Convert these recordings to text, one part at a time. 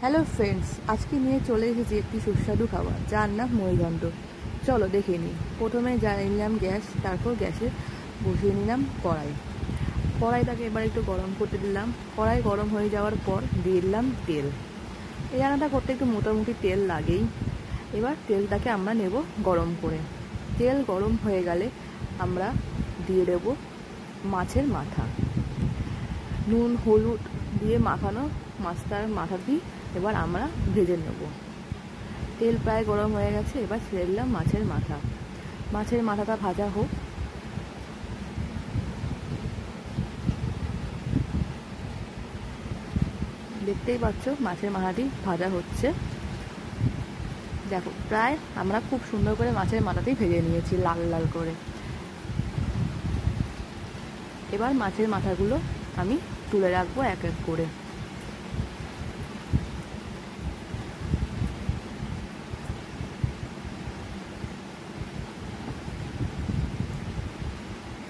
Hello friends, আজকে নিয়ে চলে এসেছি একটি সুস্বাদু খাবার যার নাম মুড়িঘণ্ট। চলো দেখে নিই। প্রথমে জ্বালিয়ে নিলাম গ্যাস, তারপর গ্যাসে বসিয়ে নিলাম কড়াইটাকে এবার একটু গরম করতে দিলাম। কড়াই গরম হয়ে যাওয়ার পর দিয়ে দিলাম তেল। এই রান্নাটা করতে একটু মোটামুটি তেল লাগেই। এবার তেলটাকে আমরা নেব গরম করে। তেল গরম হয়ে গেলে আমরা দিয়ে দেব মাছের মাথা। নুন হলুদ দিয়ে মাখানো মাছটার মাথাটি এবার আমরা ভেজে নেব। তেল প্রায় গরম হয়ে গেছে, এবার ছেড়ে দিলাম মাছের মাথাটা ভাজা হোক। দেখতেই পাচ্ছ মাছের মাথাটি ভাজা হচ্ছে। দেখো প্রায় আমরা খুব সুন্দর করে মাছের মাথাটি ভেজে নিয়েছি লাল লাল করে। এবার মাছের মাথাগুলো আমি তুলে রাখবো এক এক করে।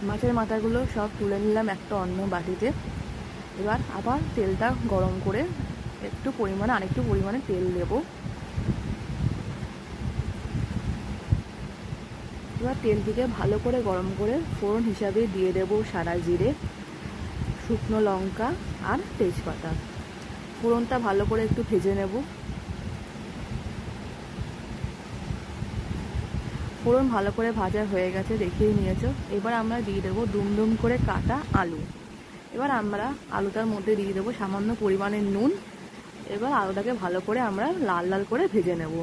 মাছের মাথাগুলো সব তুলে নিলাম একটা অন্য বাটিতে। এবার আবার তেলটা গরম করে আরেকটু পরিমাণে তেল দেব। এবার তেলটিকে ভালো করে গরম করে ফোড়ন হিসাবে দিয়ে দেব সাদা জিরে, শুকনো লঙ্কা আর তেজপাতা। ফোড়নটা ভালো করে একটু ভেজে নেব। ফোড়ন ভালো করে ভাজা হয়ে গেছে, দেখিয়ে নিয়েছো। এবার আমরা দিয়ে দেবো দুমদুম করে কাটা আলু। এবার আমরা আলুটার মধ্যে দিয়ে দেবো সামান্য পরিমাণে নুন। এবার আলুটাকে ভালো করে আমরা লাল লাল করে ভেজে নেব।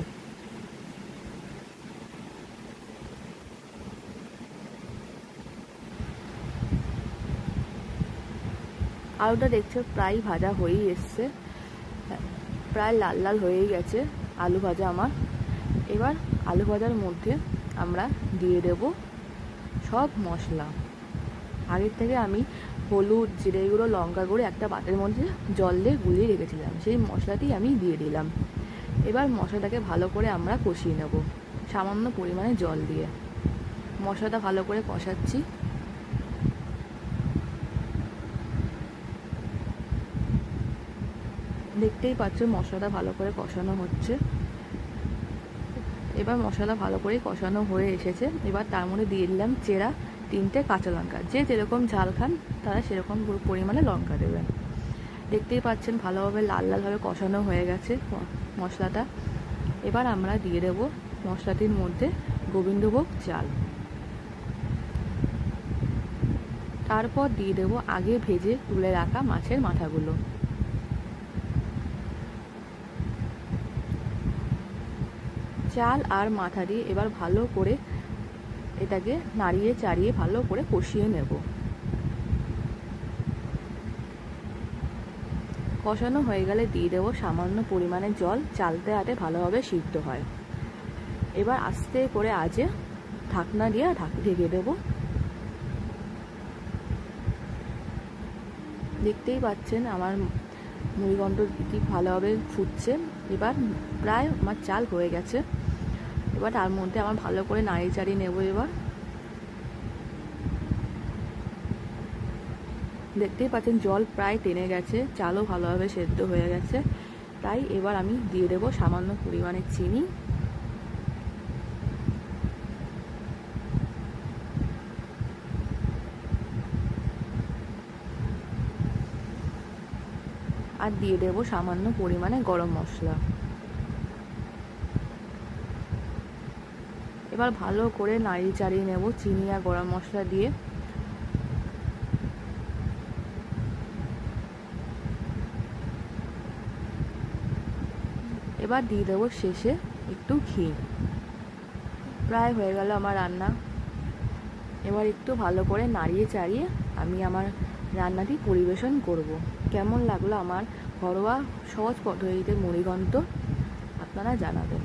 আলুটা দেখছো প্রায় ভাজা হয়েই এসছে, প্রায় লাল লাল হয়েই গেছে আলু ভাজা আমার। এবার আলু ভাজার মধ্যে আমরা দিয়ে দেব সব মশলা। আগের থেকে আমি হলুদ, জিরে গুঁড়ো, লঙ্কা গুঁড়ো একটা বাটির মধ্যে জল দিয়ে গুলিয়ে রেখেছিলাম, সেই মশলাটি আমি দিয়ে দিলাম। এবার মশলাটাকে ভালো করে আমরা কষিয়ে নেব সামান্য পরিমাণে জল দিয়ে। মশলাটা ভালো করে কষাচ্ছি। দেখতেই পাচ্ছ মশলাটা ভালো করে কষানো হচ্ছে। এবার মশলা ভালো করে কষানো হয়ে এসেছে। এবার তার মধ্যে দিয়ে দিলাম চেরা 3টে কাঁচা লঙ্কা। যে যেরকম ঝাল খান তারা সেরকম পরিমাণে লঙ্কা দেবেন। দেখতেই পাচ্ছেন ভালোভাবে লাল লালভাবে কষানো হয়ে গেছে মশলাটা। এবার আমরা দিয়ে দেব মশলাটির মধ্যে গোবিন্দভোগ চাল। তারপর দিয়ে দেব আগে ভেজে তুলে রাখা মাছের মাথাগুলো। চাল আর মাথা দিয়ে এবার ভালো করে এটাকে নাড়িয়ে চাড়িয়ে ভালো করে কষিয়ে নেব। কষানো হয়ে গেলে দিয়ে দেবো সামান্য পরিমাণে জল, চালতে আটে ভালোভাবে সিদ্ধ হয়। এবার আস্তে করে ঢাকনা দিয়ে ঢেকে দেব। দেখতেই পাচ্ছেন আমার মুড়িঘণ্ট কি ভালোভাবে ফুটছে। এবার প্রায় আমার চাল হয়ে গেছে। এবার তার মধ্যে আমার ভালো করে নাড়িয়ে চাড়িয়ে নেব। এবার দেখতেই পাচ্ছেন জল প্রায় টেনে গেছে, চালও ভালোভাবে সেদ্ধ হয়ে গেছে। তাই এবার আমি দিয়ে দেব সামান্য পরিমাণে চিনি। আর দিয়ে দেব সামান্য পরিমাণে গরম মশলা। এবার ভালো করে নাড়িয়ে চাড়িয়ে নেব চিনি আর গরম মশলা দিয়ে। এবার দিয়ে দেবো শেষে একটু ঘি। প্রায় হয়ে গেল আমার রান্না। এবার একটু ভালো করে নাড়িয়ে চাড়িয়ে আমি আমার রান্নাটি পরিবেশন করব। কেমন লাগলো আমার ঘরোয়া সহজ পদ্ধতিতে মুড়িঘণ্ট আপনারা জানাবেন।